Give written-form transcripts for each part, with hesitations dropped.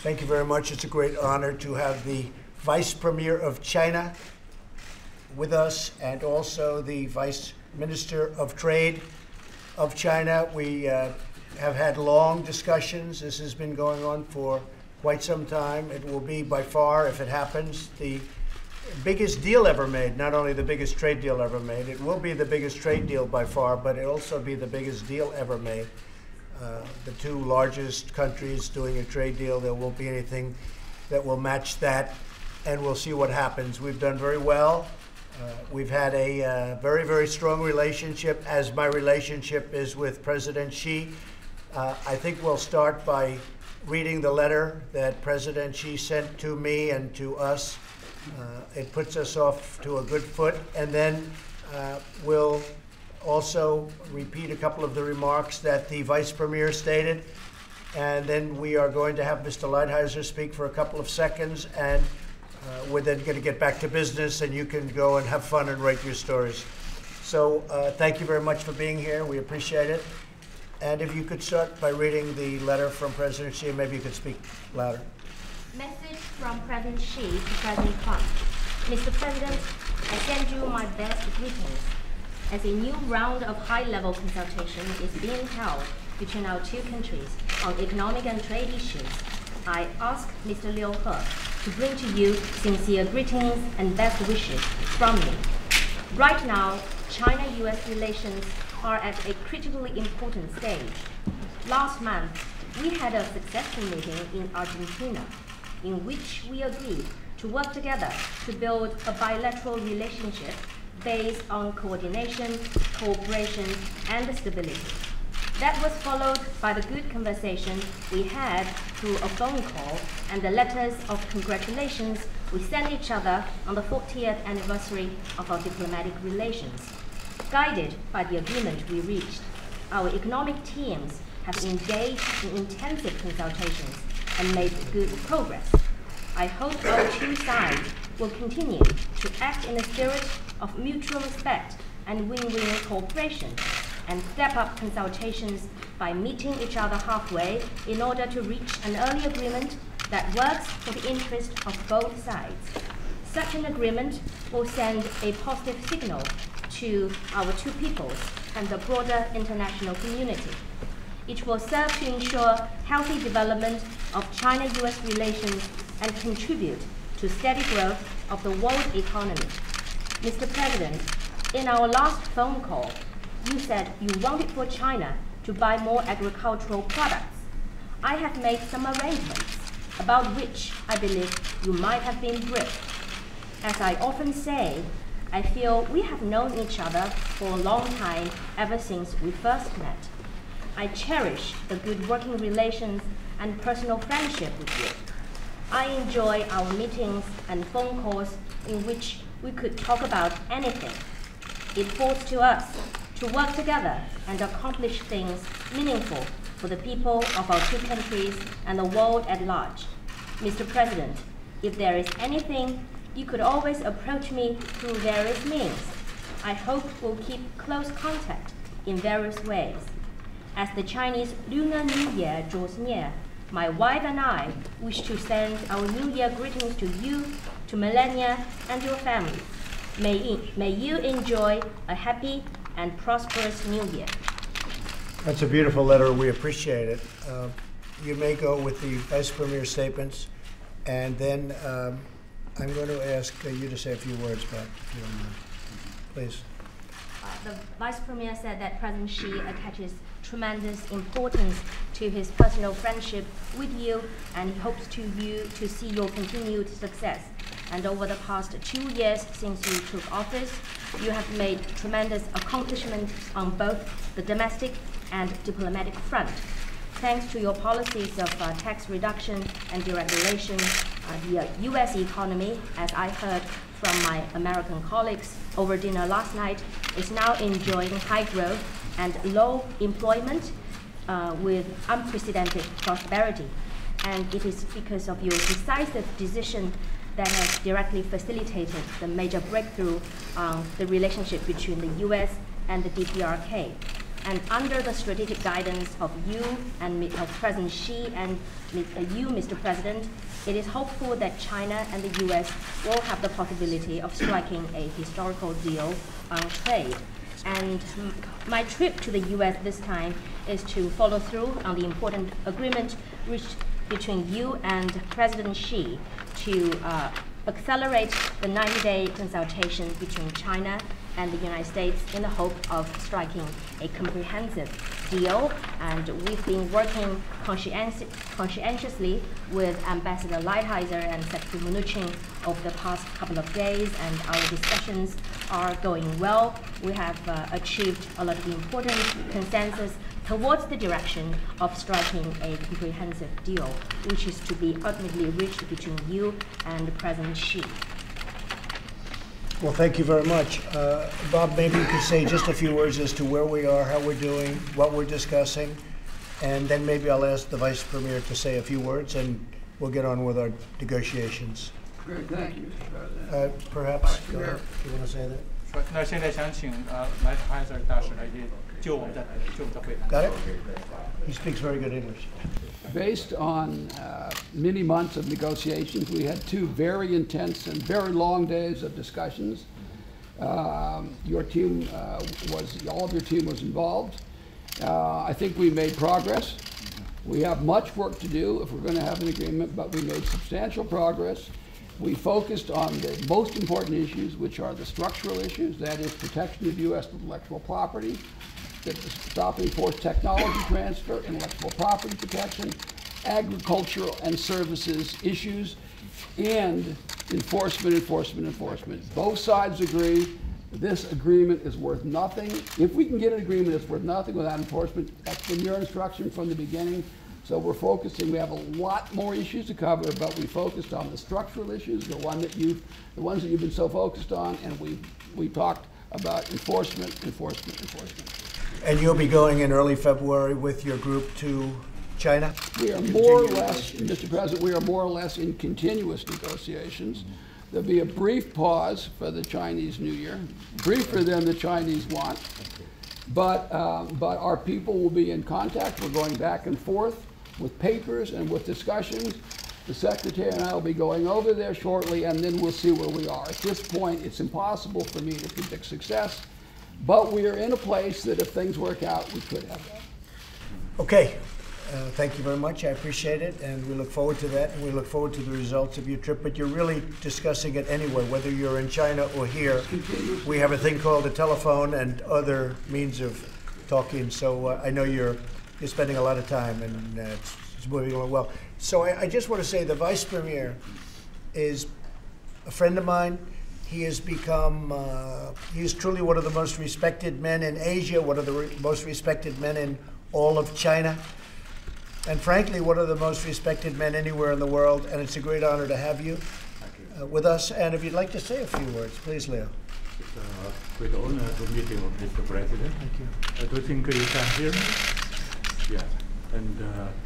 Thank you very much. It's a great honor to have the Vice Premier of China with us and also the Vice Minister of Trade of China. We have had long discussions. This has been going on for quite some time. It will be by far, if it happens, the biggest deal ever made, not only the biggest trade deal ever made. It will be the biggest trade deal by far, but it'll also be the biggest deal ever made. The two largest countries doing a trade deal, there won't be anything that will match that, and we'll see what happens. We've done very well. We've had a very, very strong relationship, as my relationship is with President Xi. I think we'll start by reading the letter that President Xi sent to me and to us. It puts us off to a good foot, and then we'll also repeat a couple of the remarks that the Vice Premier stated, and then we are going to have Mr. Lighthizer speak for a couple of seconds, and we're then going to get back to business, and you can go and have fun and write your stories. So thank you very much for being here. We appreciate it. And if you could start by reading the letter from President Xi, maybe you could speak louder. Message from President Xi to President Trump. Mr. President, I send you my best greetings. As a new round of high-level consultation is being held between our two countries on economic and trade issues, I ask Mr. Liu He to bring to you sincere greetings and best wishes from me. Right now, China-US relations are at a critically important stage. Last month, we had a successful meeting in Argentina, in which we agreed to work together to build a bilateral relationship based on coordination, cooperation, and stability. That was followed by the good conversation we had through a phone call and the letters of congratulations we sent each other on the 40th anniversary of our diplomatic relations. Guided by the agreement we reached, our economic teams have engaged in intensive consultations and made good progress. I hope our two sides will continue to act in a spirit of mutual respect and win-win cooperation, and step up consultations by meeting each other halfway in order to reach an early agreement that works for the interest of both sides. Such an agreement will send a positive signal to our two peoples and the broader international community. It will serve to ensure healthy development of China-US relations and contribute to steady growth of the world economy. Mr. President, in our last phone call, you said you wanted for China to buy more agricultural products. I have made some arrangements, about which I believe you might have been briefed. As I often say, I feel we have known each other for a long time, ever since we first met. I cherish the good working relations and personal friendship with you. I enjoy our meetings and phone calls in which we could talk about anything. It falls to us to work together and accomplish things meaningful for the people of our two countries and the world at large. Mr. President, if there is anything, you could always approach me through various means. I hope we'll keep close contact in various ways. As the Chinese Lunar New Year draws near, my wife and I wish to send our New Year greetings to you, to Melania, and your family. May you enjoy a happy and prosperous New Year. That's a beautiful letter. We appreciate it. You may go with the Vice Premier's statements, and then I'm going to ask you to say a few words back, if you don't mind. Please. The Vice Premier said that President Xi attaches tremendous importance to his personal friendship with you, and he hopes to see your continued success. And over the past 2 years since you took office, you have made tremendous accomplishments on both the domestic and diplomatic front. Thanks to your policies of tax reduction and deregulation, the U.S. economy, as I heard from my American colleagues over dinner last night, is now enjoying high growth and low employment with unprecedented prosperity. And it is because of your decisive decision that has directly facilitated the major breakthrough on the relationship between the U.S. and the DPRK. And under the strategic guidance of you and of President Xi and you, Mr. President, it is hopeful that China and the US will have the possibility of striking a historical deal on trade. And my trip to the US this time is to follow through on the important agreement reached between you and President Xi to accelerate the 90-day consultation between China and the United States in the hope of striking a comprehensive deal. And we've been working conscientiously with Ambassador Lighthizer and Secretary Mnuchin over the past couple of days, and our discussions are going well. We have achieved a lot of important consensus towards the direction of striking a comprehensive deal, which is to be ultimately reached between you and President Xi. Well, thank you very much. Bob, maybe you could say just a few words as to where we are, how we're doing, what we're discussing, and then maybe I'll ask the Vice Premier to say a few words, and we'll get on with our negotiations. Great, thank you, Mr. President. Perhaps, go ahead. You want to say that? 那现在想请Lighthizer 大使来就我们的会谈。 Got it? He speaks very good English. Based on many months of negotiations, we had 2 very intense and very long days of discussions. Your team all of your team was involved. I think we made progress. We have much work to do if we're going to have an agreement, but we made substantial progress. We focused on the most important issues, which are the structural issues, that is protection of U.S. intellectual property, stopping forced technology transfer, intellectual property protection, agricultural and services issues, and enforcement. Both sides agree this agreement is worth nothing. If we can get an agreement, it's worth nothing without enforcement. That's been your instruction from the beginning. So we're focusing. We have a lot more issues to cover, but we focused on the structural issues, the ones that you've been so focused on, and we talked about enforcement. And you'll be going in early February with your group to China? We are more or less, Mr. President, we are more or less in continuous negotiations. There'll be a brief pause for the Chinese New Year, briefer than the Chinese want, but our people will be in contact. We're going back and forth with papers and with discussions. The Secretary and I will be going over there shortly, and then we'll see where we are. At this point, it's impossible for me to predict success, but we are in a place that if things work out, we could have that. Okay. Thank you very much. I appreciate it, and we look forward to that, and we look forward to the results of your trip. But you're really discussing it anyway, whether you're in China or here. We have a thing called a telephone and other means of talking, so I know you're spending a lot of time, and it's moving along well. So I just want to say the Vice Premier is a friend of mine. He has become, he is truly one of the most respected men in Asia, one of the most respected men in all of China, and frankly, one of the most respected men anywhere in the world, and it's a great honor to have you with us. And if you'd like to say a few words, please, Leo. It's a great honor to meet you, Mr. President. Thank you. I do think you can hear me. Yeah, and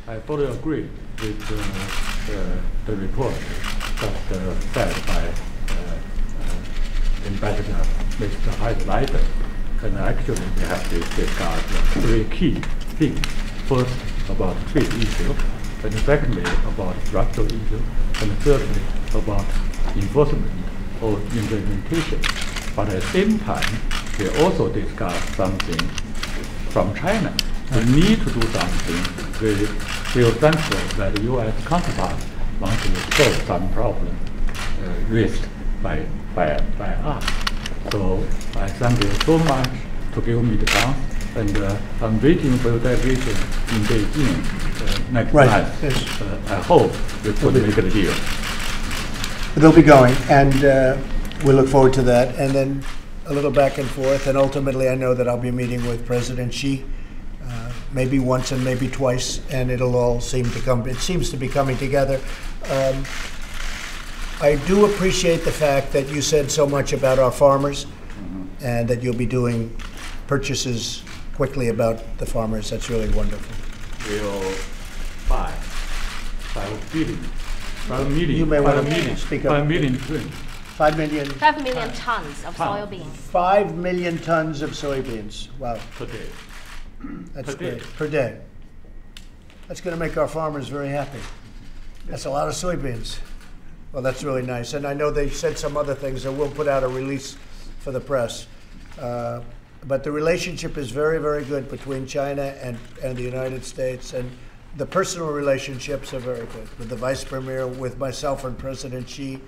I fully agree with the report just said by Ambassador Mr. Lighthizer. And actually, we have to discuss 3 key things. First, about trade issue, and secondly, about structural issue, and thirdly, about enforcement or implementation. But at the same time, we also discuss something from China. We need to do something. We feel thankful that the U.S. counterpart wants to solve some problem raised by us. So I thank you so much to give me the chance. And I'm waiting for the delegation in Beijing next month. Yes. I hope we could make a deal. They'll be going, and we look forward to that. And then a little back and forth, and ultimately I know that I'll be meeting with President Xi, maybe once and maybe twice, and it'll all seem to come, it seems to be coming together. I do appreciate the fact that you said so much about our farmers, and that you'll be doing purchases quickly about the farmers. That's really wonderful. We'll buy 5 million. You may want to speak up. 5 million tons. 5 million. 5 million tons of soybeans. 5 million tons of soybeans. Wow. Today. That's Per day. great. Per day. That's going to make our farmers very happy. That's a lot of soybeans. Well, that's really nice. And I know they said some other things, and we'll put out a release for the press. But the relationship is very, very good between China and the United States. And the personal relationships are very good with the Vice Premier, with myself and President Xi,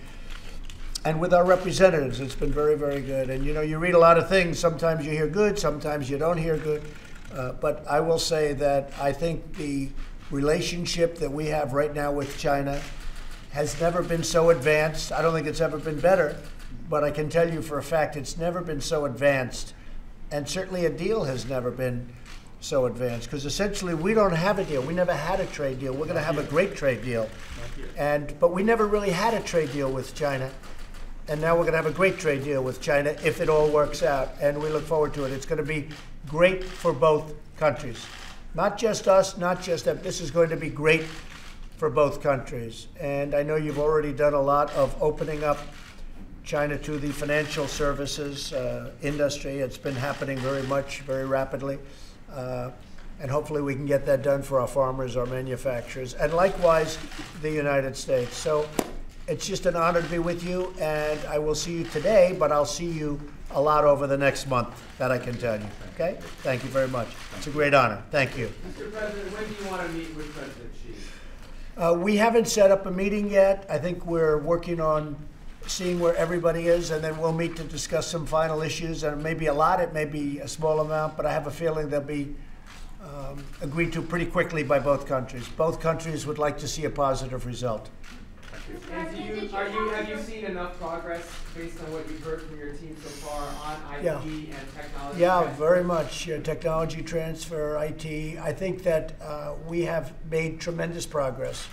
and with our representatives. It's been very, very good. And you read a lot of things. Sometimes you hear good, sometimes you don't hear good. But I will say that I think the relationship that we have right now with China has never been so advanced. I don't think it's ever been better, but I can tell you for a fact it's never been so advanced. And certainly a deal has never been so advanced, because essentially we don't have a deal. We never had a trade deal. We're going to have a great trade deal. But we never really had a trade deal with China. And now we're going to have a great trade deal with China if it all works out. And we look forward to it. It's going to be great for both countries. Not just us, not just them. This is going to be great for both countries. And I know you've already done a lot of opening up China to the financial services industry. It's been happening very rapidly. And hopefully we can get that done for our farmers, our manufacturers, and likewise the United States. So it's just an honor to be with you, and I will see you today, but I'll see you a lot over the next month, that I can tell you. Okay? Thank you very much. It's a great honor. Thank you. Mr. President, when do you want to meet with President Xi? We haven't set up a meeting yet. I think we're working on seeing where everybody is, and then we'll meet to discuss some final issues. And maybe a lot, it may be a small amount, but I have a feeling they'll be agreed to pretty quickly by both countries. Both countries would like to see a positive result. And have you seen enough progress based on what you've heard from your team so far on IT and technology? Yeah, transfer? very much. Technology transfer, IT. I think that we have made tremendous progress.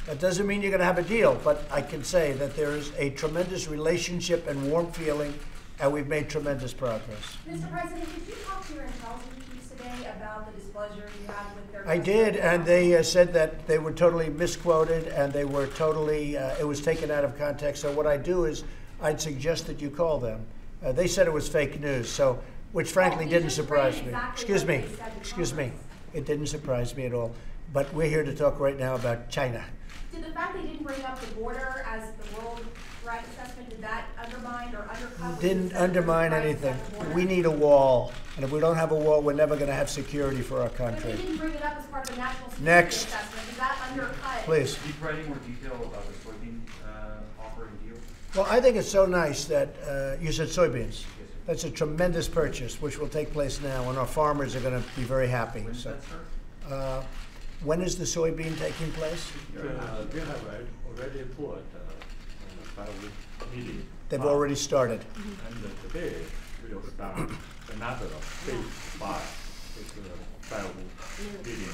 That doesn't mean you're going to have a deal, but I can say that there is a tremendous relationship and warm feeling, and we've made tremendous progress. Mr. President, did you talk to your intelligence chiefs today about the displeasure you had with their... I did, and they said that they were totally misquoted, and they were totally, it was taken out of context. So what I do is I'd suggest that you call them. They said it was fake news, so which frankly didn't surprise me. Excuse me. It didn't surprise me at all. But we're here to talk right now about China. Did the fact they didn't bring up the border as the world threat assessment, did that undermine or undercut? Didn't undermine anything. We need a wall, and if we don't have a wall, we're never going to have security for our But country. they didn't bring it up as part of the national security Next. assessment. Does that undercut? Please. Can you provide any more detail about the soybean offer and deal? Well, I think it's so nice that you said soybeans. That's a tremendous purchase, which will take place now, and our farmers are going to be very happy. When does So, that start? when is the soybean taking place? They have already put 5-week meeting. They've already started. And today we will start another phase 5 with 5-week meeting.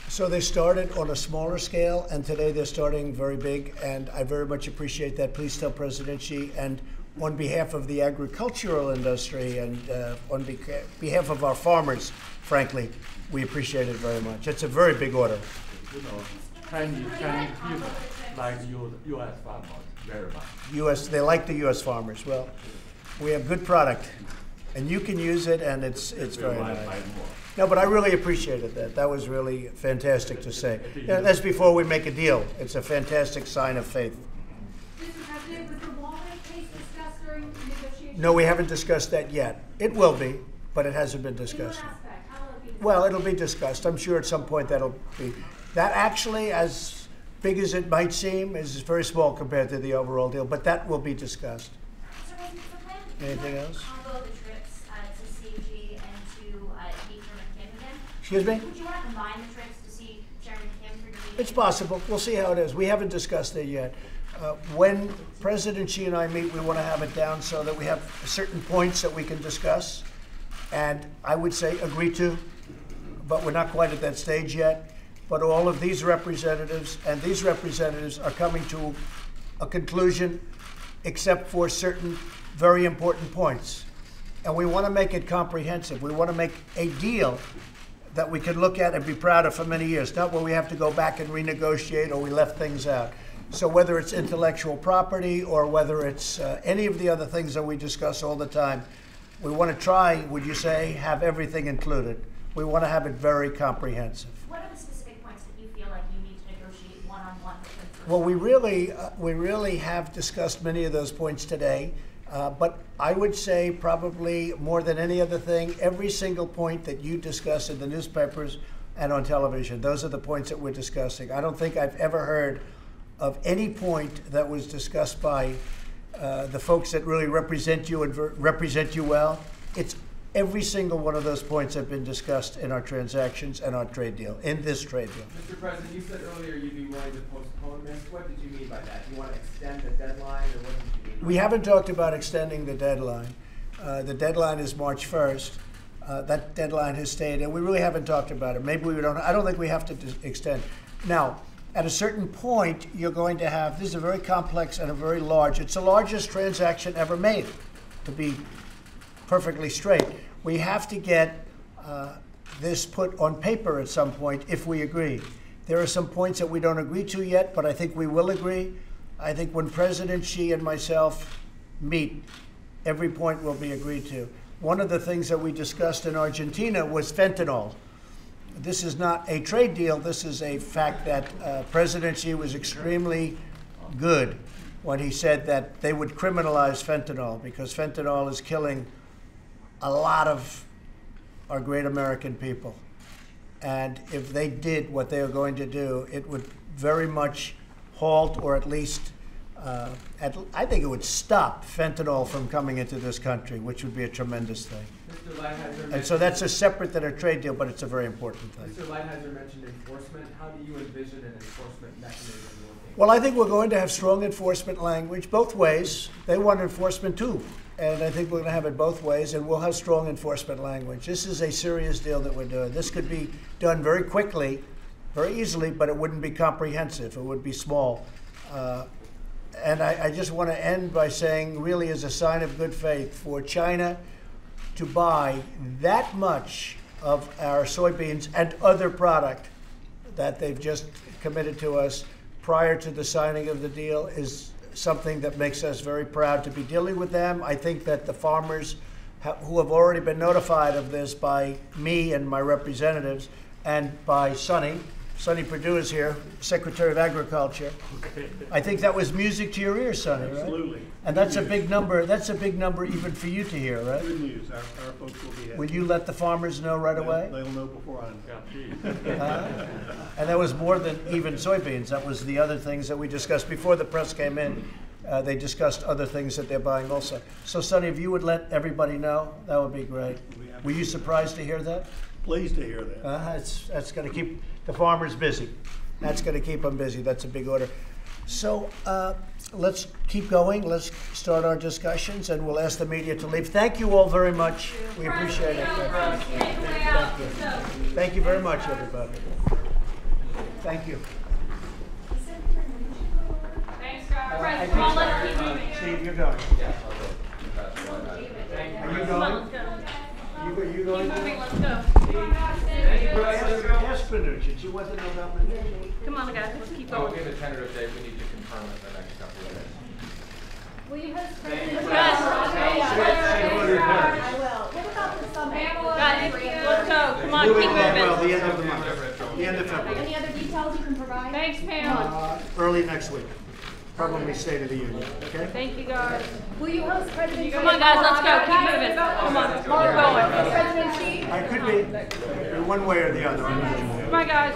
So they started on a smaller scale, and today they're starting very big, and I very much appreciate that. Please tell President Xi, and on behalf of the agricultural industry and on behalf of our farmers, frankly, we appreciate it very much. It's a very big order. You know, Chinese people like U.S. farmers very much. They like the U.S. farmers. Well, we have good product, and you can use it, and it's very Buy nice. more. No, but I really appreciated that. That was really fantastic to say. That's before we make a deal. It's a fantastic sign of faith. Mr. President, was the Walmart case discussed during negotiations? No, we haven't discussed that yet. It will be, but it hasn't been In what discussed. aspect? How will it be discussed? Well, it'll be discussed. I'm sure at some point that'll be. That actually, as big as it might seem, is very small compared to the overall deal, but that will be discussed. Mr. President, Anything else? Combo the trips to CG and to meet Chairman Kim again? Excuse me? Would you want to combine the trips to see Chairman Kim for your meeting? It's possible. We'll see how it is. We haven't discussed it yet. When President Xi and I meet, we want to have it down so that we have certain points that we can discuss. And I would say agree to, but we're not quite at that stage yet. But all of these representatives and these representatives are coming to a conclusion, except for certain very important points. And we want to make it comprehensive. We want to make a deal that we can look at and be proud of for many years, not where we have to go back and renegotiate or we left things out. So whether it's intellectual property or whether it's any of the other things that we discuss all the time, we want to try, would you say, have everything included. We want to have it very comprehensive. What are the specific points that you feel like you need to negotiate one-on-one with him first? Well, we really have discussed many of those points today, but I would say probably more than any other thing, every single point that you discuss in the newspapers and on television, those are the points that we're discussing. I don't think I've ever heard of any point that was discussed by the folks that really represent you and represent you well. It's every single one of those points have been discussed in our transactions and our trade deal, in this trade deal. Mr. President, you said earlier you'd be willing to postpone this. What did you mean by that? Do you want to extend the deadline, or what did you mean? We haven't talked about extending the deadline. The deadline is March 1st. That deadline has stayed, and we really haven't talked about it. Maybe we don't. I don't think we have to extend. Now, at a certain point, you're going to have, this is a very complex and a very large, it's the largest transaction ever made, to be perfectly straight. We have to get this put on paper at some point if we agree. There are some points that we don't agree to yet, but I think we will agree. I think when President Xi and myself meet, every point will be agreed to. One of the things that we discussed in Argentina was fentanyl. This is not a trade deal. This is a fact that President Xi was extremely good when he said that they would criminalize fentanyl, because fentanyl is killing a lot of our great American people. And if they did what they are going to do, it would very much halt, or at least, I think it would stop fentanyl from coming into this country, which would be a tremendous thing. Mr. Lighthizer And so that's a separate than a trade deal, but it's a very important thing. Mr. Lighthizer mentioned enforcement. How do you envision an enforcement mechanism working? Well, I think we're going to have strong enforcement language both ways. They want enforcement too. And I think we're going to have it both ways, and we'll have strong enforcement language. This is a serious deal that we're doing. This could be done very quickly, very easily, but it wouldn't be comprehensive. It would be small. And I just want to end by saying, really as a sign of good faith, for China to buy that much of our soybeans and other product that they've just committed to us prior to the signing of the deal is something that makes us very proud to be dealing with them. I think that the farmers who have already been notified of this by me and my representatives and by Sonny Perdue is here, Secretary of Agriculture. I think that was music to your ears, Sonny, right? Absolutely. And that's a big number. That's a big number even for you to hear, right? Good news. Our folks will be happy. Will you let the farmers know right away? They'll know before I know. And that was more than even soybeans. That was the other things that we discussed before the press came in. They discussed other things that they're buying also. So, Sonny, if you would let everybody know, that would be great. Were you surprised to hear that? Pleased to hear that. That's going to keep the farmers busy. That's going to keep them busy. That's a big order. So let's keep going. Let's start our discussions, and we'll ask the media to leave. Thank you all very much. We appreciate it. Thank you. Thank you very much, everybody. Thank you. Thanks, guys. Come on, let's keep moving. Steve, you're going. Are you going? You going? Keep moving, let's go. Yes, Nugent. You want to know about Nugent? Come on, guys, let's keep Oh, going. we have a tentative date. We need to confirm it the next couple of days. Will you host President? Guys, I will. What about the summit? guys, let's go. Come on, keep Well, moving. the end of the month. The end of February. Any other details you can provide? Thanks, Pam. Early next week. Probably State of the Union. Okay? Thank you, guys. Will you host President Xi? Come on, guys, let's go. Keep moving. Come on, keep going. President Xi? I could be one way or the other. Come on, guys.